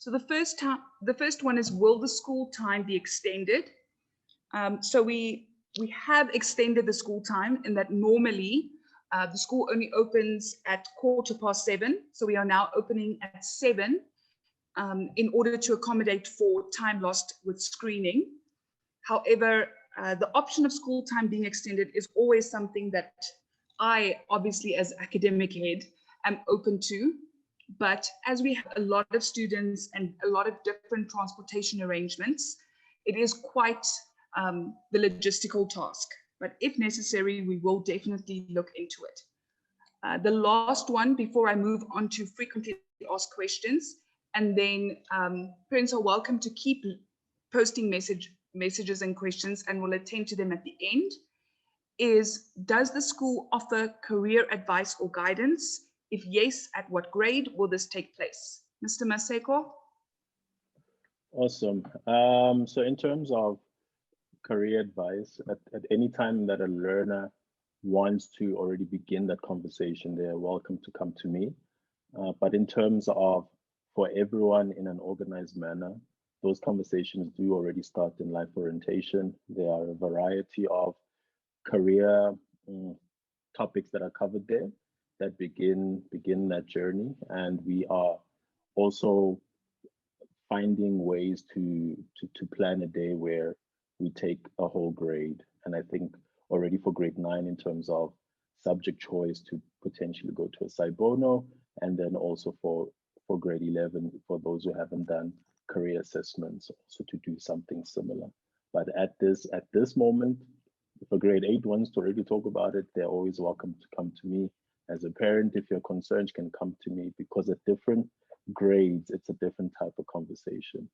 So the first one is, will the school time be extended? So we have extended the school time in that normally the school only opens at 7:15. So we are now opening at 7 in order to accommodate for time lost with screening. However, the option of school time being extended is always something that I, obviously as academic head, am open to. But as we have a lot of students and a lot of different transportation arrangements, it is quite the logistical task. But if necessary, we will definitely look into it. The last one, before I move on to frequently asked questions, and then parents are welcome to keep posting messages and questions, and we'll attend to them at the end, is, does the school offer career advice or guidance? If yes, at what grade will this take place? Mr. Maseko? Awesome. So in terms of career advice, at any time that a learner wants to already begin that conversation, they're welcome to come to me. But in terms of for everyone in an organized manner, those conversations do already start in life orientation. There are a variety of career topics that are covered there that begin that journey, and we are also finding ways to plan a day where we take a whole grade. And I think already for grade 9, in terms of subject choice, to potentially go to a Saibono, and then also for grade 11, for those who haven't done career assessments, also to do something similar. But at this moment, if a grade 8 wants to already talk about it, they're always welcome to come to me. As a parent, if you're concerned, you can come to me, because at different grades, it's a different type of conversation.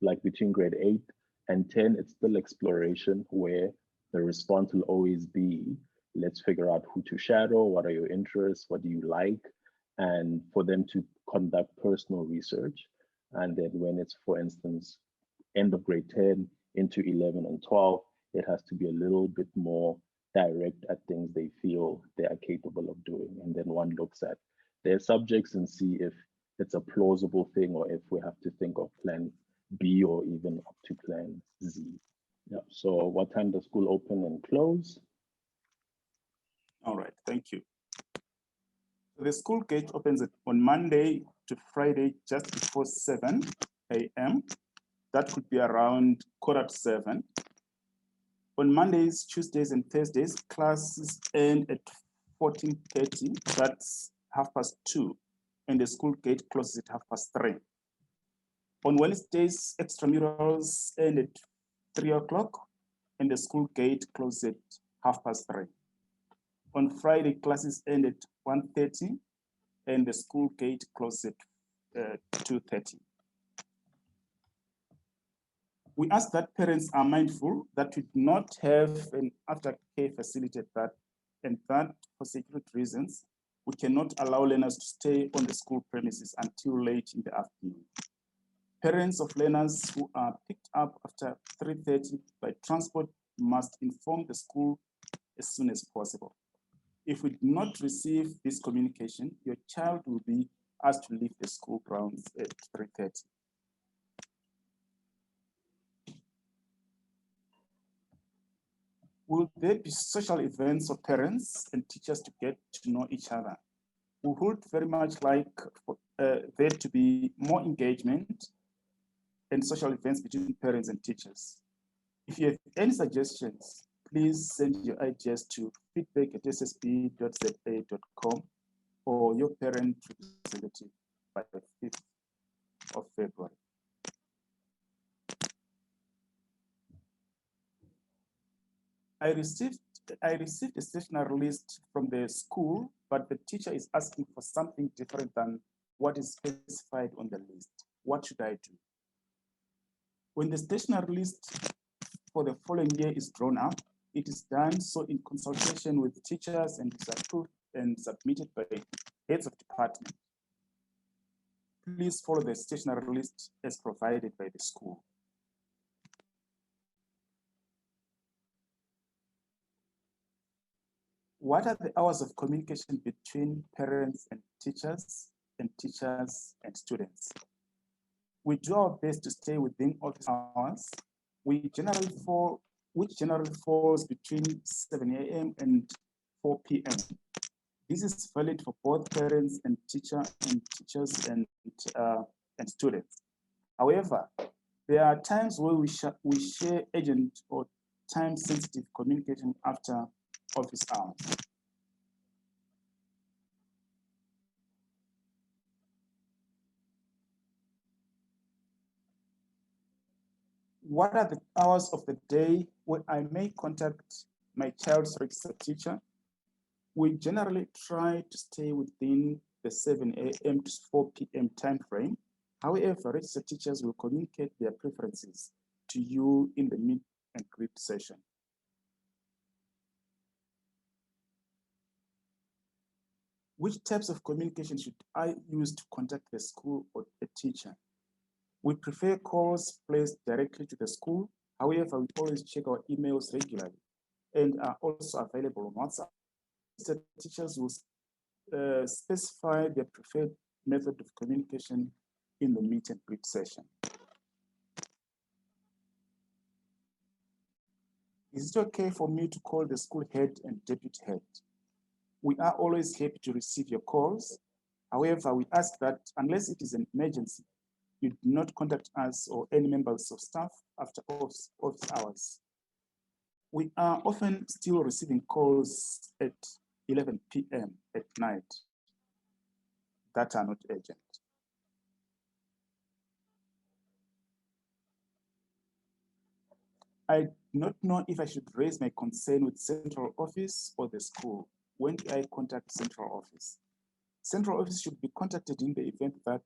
Like between grade 8 and 10, it's still exploration, where the response will always be, let's figure out who to shadow, what are your interests, what do you like, and for them to conduct personal research. And then when it's, for instance, end of grade 10 into 11 and 12, it has to be a little bit more direct at things they feel they are capable of doing. And then one looks at their subjects and see if it's a plausible thing, or if we have to think of plan B or even up to plan Z. Yeah. So what time does school open and close? All right, thank you. The school gate opens on Monday to Friday just before 7 a.m. That could be around 7:15. On Mondays, Tuesdays, and Thursdays, classes end at 14:30. That's 2:30, and the school gate closes at 3:30. On Wednesdays, extramurals end at 3 o'clock, and the school gate closes at 3:30. On Friday, classes end at 1:30, and the school gate closes at 2:30. We ask that parents are mindful that we do not have an aftercare facility at that, and that for security reasons, we cannot allow learners to stay on the school premises until late in the afternoon. Parents of learners who are picked up after 3:30 by transport must inform the school as soon as possible. If we do not receive this communication, your child will be asked to leave the school grounds at 3:30. Will there be social events for parents and teachers to get to know each other? We would very much like there to be more engagement and social events between parents and teachers. If you have any suggestions, please send your ideas to feedback@vssb.za.com or your parent representative by the 5th of February. I received a stationery list from the school, but the teacher is asking for something different than what is specified on the list. What should I do? When the stationery list for the following year is drawn up, it is done so in consultation with teachers and is approved and submitted by heads of department. Please follow the stationery list as provided by the school. What are the hours of communication between parents and teachers and students? We do our best to stay within office hours, which generally falls between 7 a.m. and 4 p.m. This is valid for both parents and teachers and students. However, there are times where we share urgent or time-sensitive communication after office hours. What are the hours of the day when I may contact my child's registered teacher? We generally try to stay within the 7 a.m. to 4 p.m. time frame. However, registered teachers will communicate their preferences to you in the meet and greet session. Which types of communication should I use to contact the school or a teacher? We prefer calls placed directly to the school. However, we always check our emails regularly and are also available on WhatsApp. The teachers will specify their preferred method of communication in the meet and greet session. Is it okay for me to call the school head and deputy head? We are always happy to receive your calls. However, we ask that unless it is an emergency, you do not contact us or any members of staff after office hours. We are often still receiving calls at 11 p.m. at night that are not urgent. I do not know if I should raise my concern with central office or the school. When do I contact central office? Central office should be contacted in the event that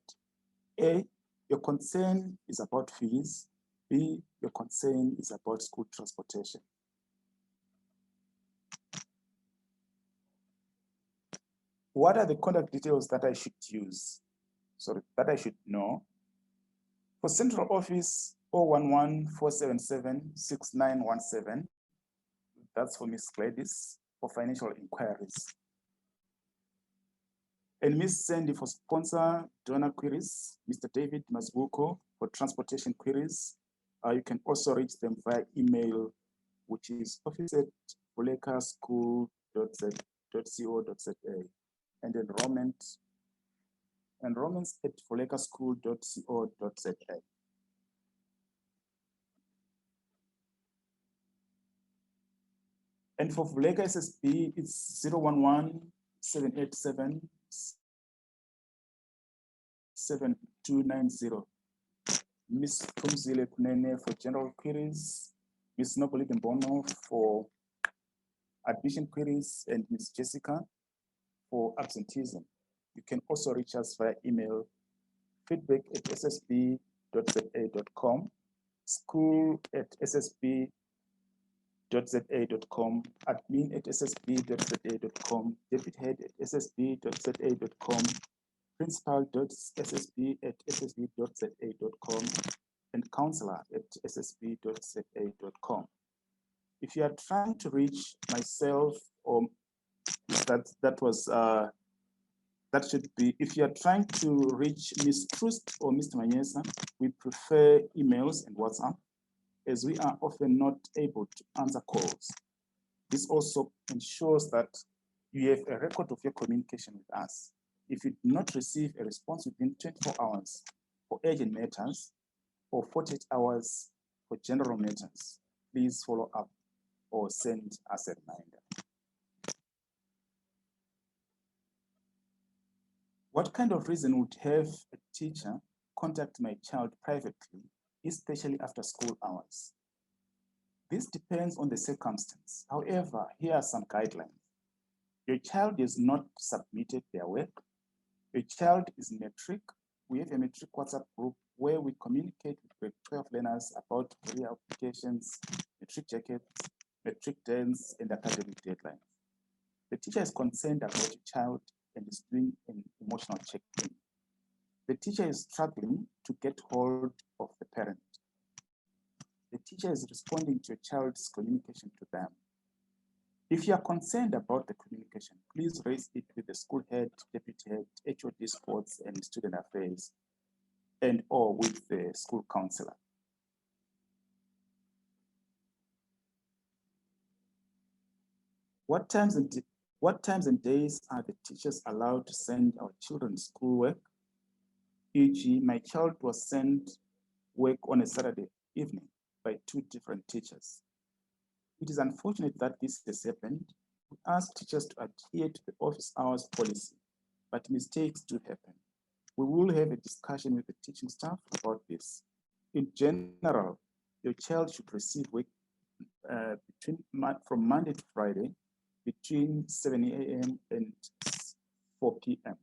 A, your concern is about fees, B, your concern is about school transportation. What are the contact details that I should use? Sorry, that I should know. For central office, 011-477-6917. That's for Miss Gladys for financial inquiries. And Miss Sandy for sponsor donor queries, Mr. David Masbuko for transportation queries. You can also reach them via email, which is office@volekaschool.co.za, and enrollments at volekaschool.co.za. And for Voleka SSB, it's 011-787-7290. Miss Tumzile Kunene for general queries, Miss Noboli Dembono for admission queries, and Miss Jessica for absenteeism. You can also reach us via email, feedback@ssb.za.com, school@ssb.za.com, admin@ssb.za.com, deputy head@ssb.za.com, principal.ssb@ssb.za.com, and counselor@ssb.za.com. If you are trying to reach myself, or if you are trying to reach Ms. Trust or Mr. Manyesa, we prefer emails and WhatsApp, as we are often not able to answer calls. This also ensures that you have a record of your communication with us. If you do not receive a response within 24 hours for urgent matters or 48 hours for general matters, please follow up or send us a reminder. What kind of reason would have a teacher contact my child privately, especially after school hours? This depends on the circumstance. However, here are some guidelines. Your child is not submitted their work. Your child is matric. We have a matric WhatsApp group where we communicate with grade 12 learners about career applications, matric jackets, matric dance, and academic deadlines. The teacher is concerned about your child and is doing an emotional check-in. The teacher is struggling to get hold of the parent. The teacher is responding to your child's communication to them. If you are concerned about the communication, please raise it with the school head, deputy head, HOD sports, and student affairs. and or with the school counselor. What times and days are the teachers allowed to send our children schoolwork? E.g., my child was sent work on a Saturday evening by 2 different teachers. It is unfortunate that this has happened. We ask teachers to adhere to the office hours policy, but mistakes do happen. We will have a discussion with the teaching staff about this. In general, your child should receive work from Monday to Friday between 7 a.m. and 4 p.m.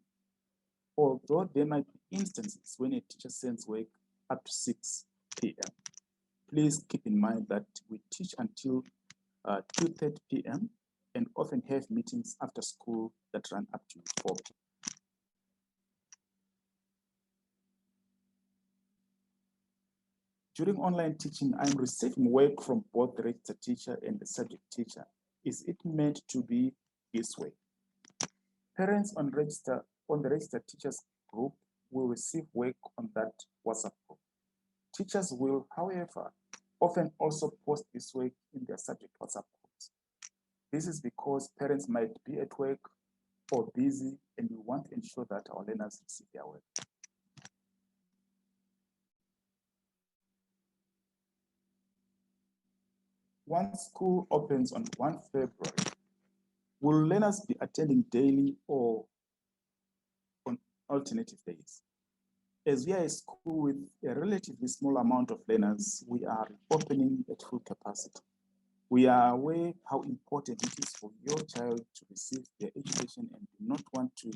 Although there might be instances when a teacher sends work up to 6 p.m. Please keep in mind that we teach until 2:30 p.m. and often have meetings after school that run up to 4 p.m. During online teaching, I'm receiving work from both the registered teacher and the subject teacher. Is it meant to be this way? Parents on the registered teachers group will receive work on that WhatsApp group. Teachers will, however, often also post this work in their subject WhatsApp groups. This is because parents might be at work or busy, and we want to ensure that our learners receive their work. Once school opens on 1 February, will learners be attending daily or on alternative days? As we are a school with a relatively small amount of learners, we are opening at full capacity. We are aware how important it is for your child to receive their education and do not want to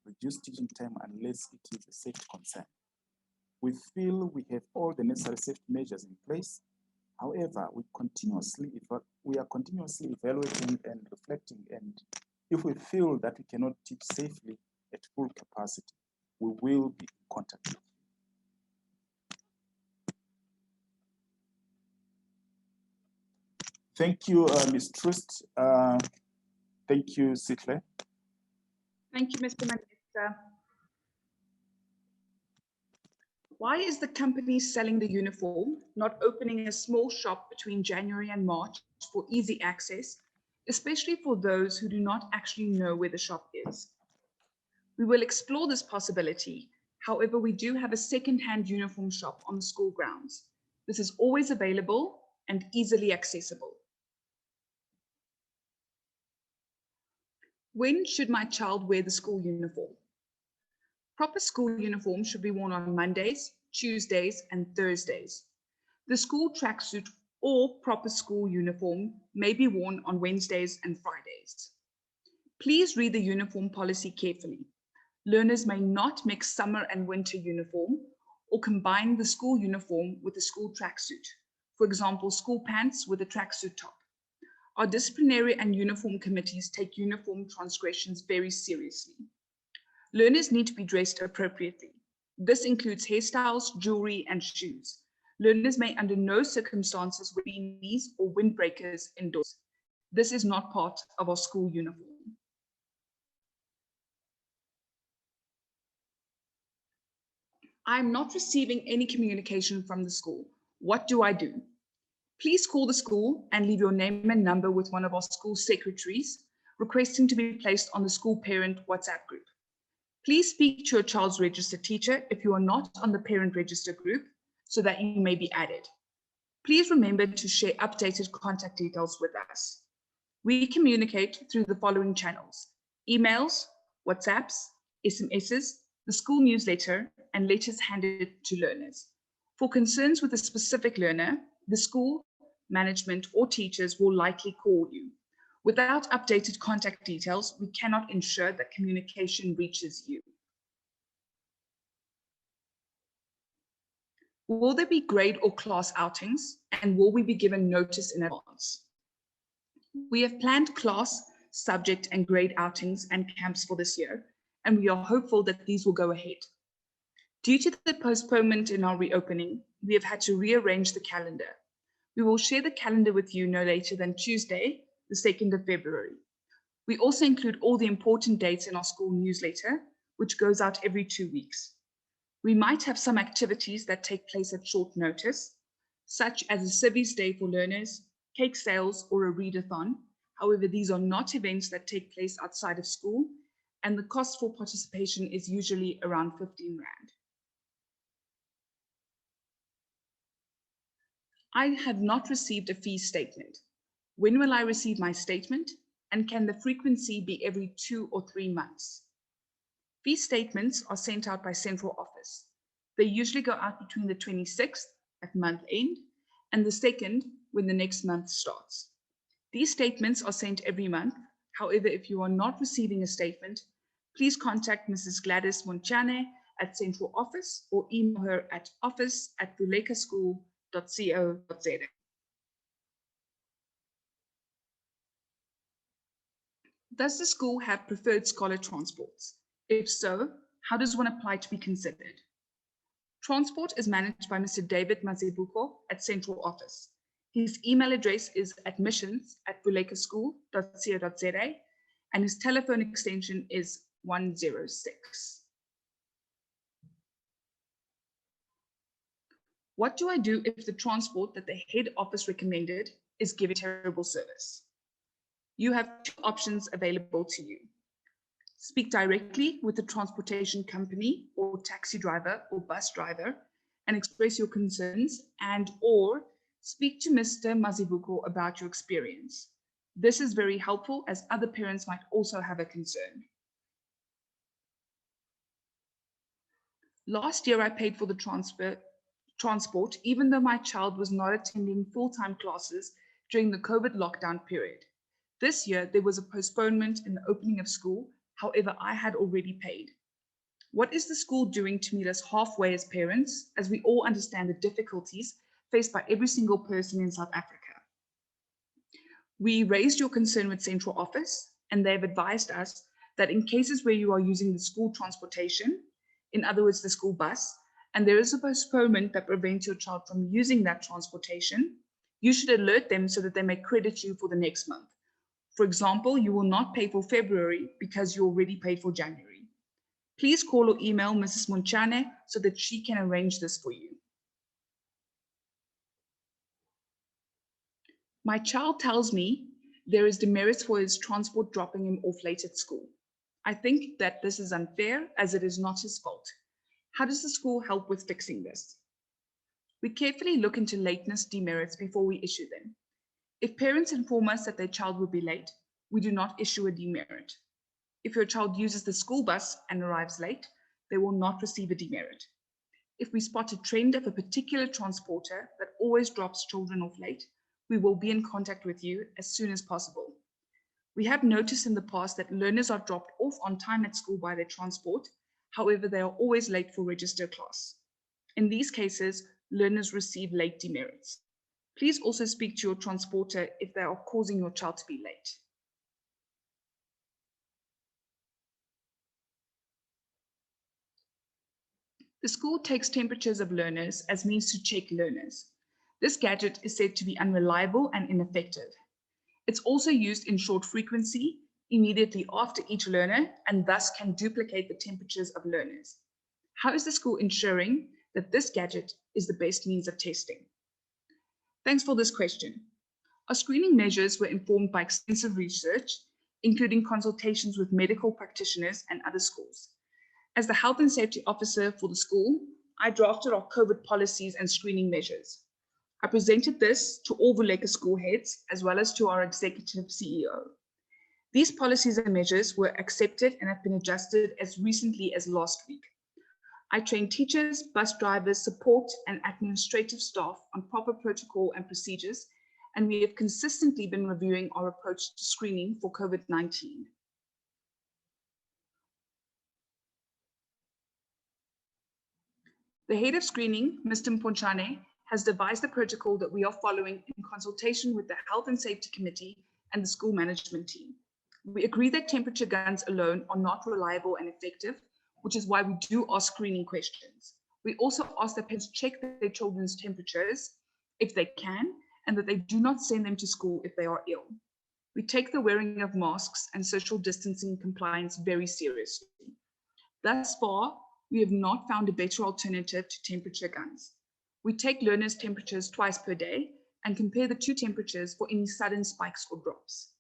reduce teaching time unless it is a safety concern. We feel we have all the necessary safety measures in place. However, we are continuously evaluating and reflecting, and if we feel that we cannot teach safely at full capacity, we will be in contact with you. Thank you, Ms. Trust. Thank you, Sitle. Thank you, Mr. Mandisa. Why is the company selling the uniform not opening a small shop between January and March for easy access, especially for those who do not actually know where the shop is? We will explore this possibility. However, we do have a second-hand uniform shop on the school grounds. This is always available and easily accessible. When should my child wear the school uniform? Proper school uniform should be worn on Mondays, Tuesdays, and Thursdays. The school tracksuit or proper school uniform may be worn on Wednesdays and Fridays. Please read the uniform policy carefully. Learners may not mix summer and winter uniform or combine the school uniform with the school tracksuit. For example, school pants with a tracksuit top. Our disciplinary and uniform committees take uniform transgressions very seriously. Learners need to be dressed appropriately. This includes hairstyles, jewelry, and shoes. Learners may under no circumstances wear beanies or windbreakers indoors. This is not part of our school uniform. I'm not receiving any communication from the school. What do I do? Please call the school and leave your name and number with one of our school secretaries, requesting to be placed on the school parent WhatsApp group. Please speak to your child's registered teacher if you are not on the parent register group so that you may be added. Please remember to share updated contact details with us. We communicate through the following channels: emails, WhatsApps, SMSs, the school newsletter, and letters handed to learners. For concerns with a specific learner, the school, management, or teachers will likely call you. Without updated contact details, we cannot ensure that communication reaches you. Will there be grade or class outings, and will we be given notice in advance? We have planned class, subject, and grade outings and camps for this year, and we are hopeful that these will go ahead. Due to the postponement in our reopening, we have had to rearrange the calendar. We will share the calendar with you no later than Tuesday, the 2nd of February. We also include all the important dates in our school newsletter, which goes out every 2 weeks. We might have some activities that take place at short notice, such as a Civies Day for learners, cake sales, or a readathon. However, these are not events that take place outside of school, and the cost for participation is usually around 15 Rand. I have not received a fee statement. When will I receive my statement? And can the frequency be every 2 or 3 months? Fee statements are sent out by central office. They usually go out between the 26th at month end and the 2nd when the next month starts. These statements are sent every month. However, if you are not receiving a statement, please contact Mrs. Gladys Monchane at central office or email her at office@vulekaschool.co.za. Does the school have preferred scholar transports? If so, how does one apply to be considered? Transport is managed by Mr. David Mazibuko at central office. His email address is admissions@vulekaschool.co.za and his telephone extension is 106. What do I do if the transport that the head office recommended is giving terrible service? You have 2 options available to you. Speak directly with the transportation company or taxi driver or bus driver and express your concerns, and or speak to Mr. Mazibuko about your experience. This is very helpful as other parents might also have a concern. Last year, I paid for the transport, even though my child was not attending full-time classes during the COVID lockdown period. This year, there was a postponement in the opening of school. However, I had already paid. What is the school doing to meet us halfway as parents, as we all understand the difficulties faced by every single person in South Africa? We raised your concern with central office, and they've advised us that in cases where you are using the school transportation, in other words, the school bus, and there is a postponement that prevents your child from using that transportation, you should alert them so that they may credit you for the next month. For example, you will not pay for February because you already paid for January. Please call or email Mrs. Monchane so that she can arrange this for you. My child tells me there is demerits for his transport dropping him off late at school. I think that this is unfair as it is not his fault. How does the school help with fixing this? We carefully look into lateness demerits before we issue them. If parents inform us that their child will be late, we do not issue a demerit. If your child uses the school bus and arrives late, they will not receive a demerit. If we spot a trend of a particular transporter that always drops children off late, we will be in contact with you as soon as possible. We have noticed in the past that learners are dropped off on time at school by their transport. However, they are always late for register class. In these cases, learners receive late demerits. Please also speak to your transporter if they are causing your child to be late. The school takes temperatures of learners as means to check learners. This gadget is said to be unreliable and ineffective. It's also used in short frequency immediately after each learner and thus can duplicate the temperatures of learners. How is the school ensuring that this gadget is the best means of testing? Thanks for this question. Our screening measures were informed by extensive research, including consultations with medical practitioners and other schools. As the health and safety officer for the school, I drafted our COVID policies and screening measures. I presented this to all Vuleka school heads, as well as to our executive CEO. These policies and measures were accepted and have been adjusted as recently as last week. I trained teachers, bus drivers, support, and administrative staff on proper protocol and procedures, and we have consistently been reviewing our approach to screening for COVID-19. The head of screening, Mr. Mponchane, has devised the protocol that we are following in consultation with the Health and Safety Committee and the school management team. We agree that temperature guns alone are not reliable and effective, which is why we do ask screening questions. We also ask that parents check their children's temperatures if they can, and that they do not send them to school if they are ill. We take the wearing of masks and social distancing compliance very seriously. Thus far, we have not found a better alternative to temperature guns. We take learners' temperatures twice per day and compare the two temperatures for any sudden spikes or drops.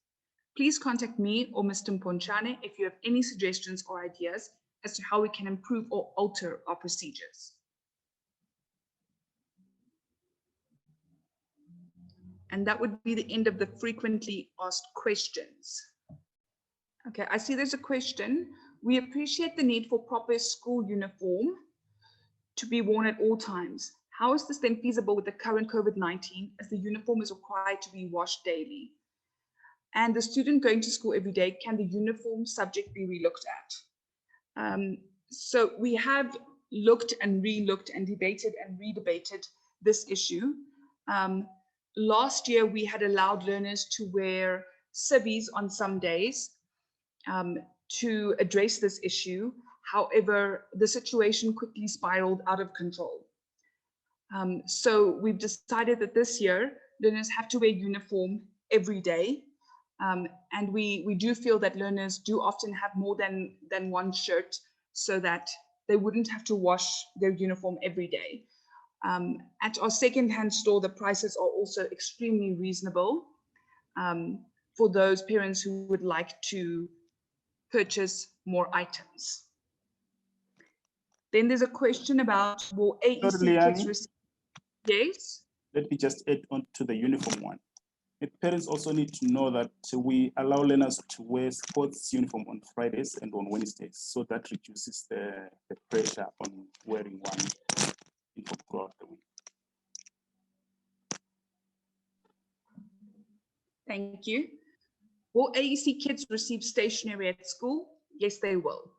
Please contact me or Mr. Mponchane if you have any suggestions or ideas as to how we can improve or alter our procedures. And that would be the end of the frequently asked questions. Okay, I see there's a question. We appreciate the need for proper school uniform to be worn at all times. How is this then feasible with the current COVID-19 as the uniform is required to be washed daily? And the student going to school every day, can the uniform subject be relooked at? So we have looked and re-looked and debated and re-debated this issue. Last year, we had allowed learners to wear civvies on some days to address this issue. However, the situation quickly spiraled out of control. So we've decided that this year, learners have to wear uniform every day. And we do feel that learners do often have more than one shirt so that they wouldn't have to wash their uniform every day. At our secondhand store, the prices are also extremely reasonable for those parents who would like to purchase more items. Then there's a question about, will AEC kids receive? Yes? Let me just add on to the uniform one. Parents also need to know that we allow learners to wear sports uniform on Fridays and on Wednesdays, so that reduces the pressure on wearing one uniform throughout the week. Thank you. Will AEC kids receive stationery at school? Yes, they will.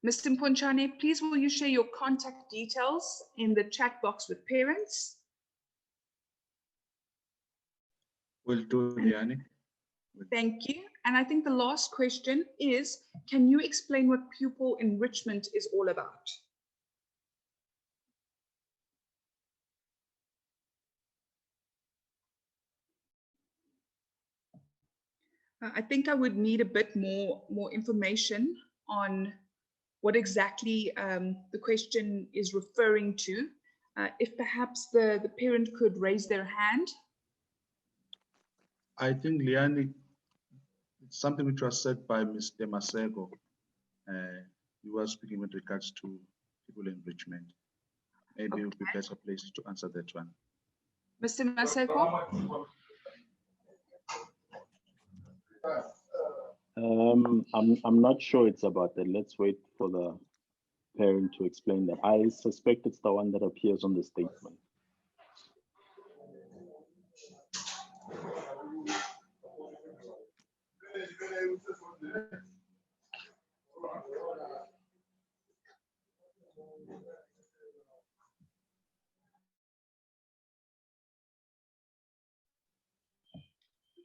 Mr. Mponchane, please will you share your contact details in the chat box with parents? Will do, Liani. Thank you. And I think the last question is, can you explain what pupil enrichment is all about? I think I would need a bit more information on what exactly the question is referring to. If perhaps the parent could raise their hand. I think, Liani, it's something which was said by Mr. Masego. He was speaking with regards to pupil enrichment. Maybe it would be better placed to answer that one. Mr. Masego? I'm not sure it's about that. Let's wait for the parent to explain that. I suspect it's the one that appears on the statement.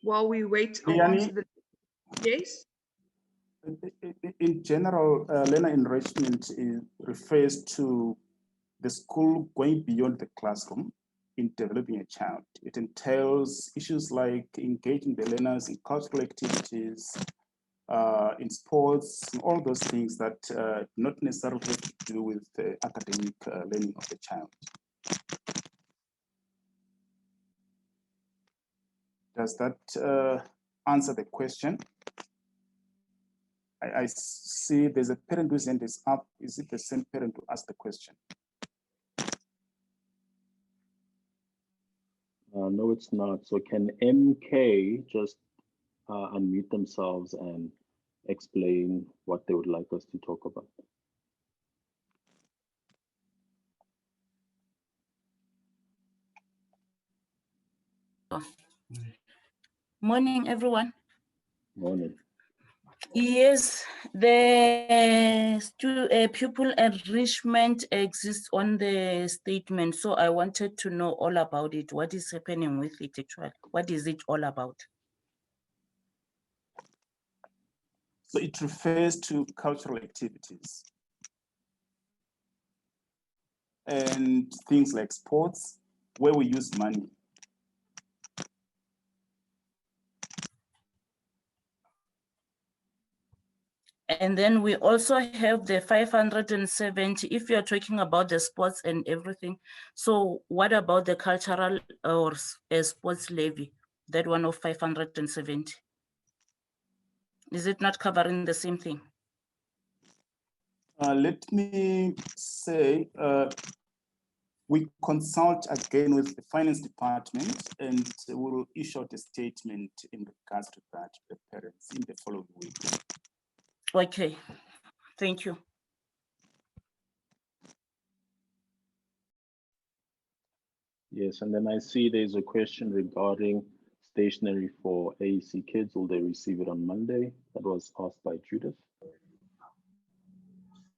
While we wait, yes? In general, learner enrichment refers to the school going beyond the classroom in developing a child. It entails issues like engaging the learners in cultural activities, in sports, and all those things that not necessarily have to do with the academic learning of the child. Does that answer the question? I see there's a parent whose hand is up. Is it the same parent who asked the question? No, it's not. So can MK just unmute themselves and explain what they would like us to talk about? Morning, everyone. Morning. Yes, the pupil enrichment exists on the statement. So I wanted to know all about it. What is happening with it actually? What is it all about? So it refers to cultural activities and things like sports, where we use money. And then we also have the 570, if you're talking about the sports and everything. So what about the cultural or sports levy, that one of 570? Is it not covering the same thing? Let me say, we consult again with the finance department and we will issue out a statement in regards to that to the parents in the following week. Okay, thank you. Yes, and then I see there's a question regarding stationery for AEC kids. Will they receive it on Monday? That was asked by Judith.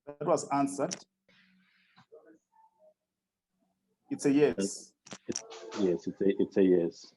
That was answered. It's a yes. Yes, it's a yes.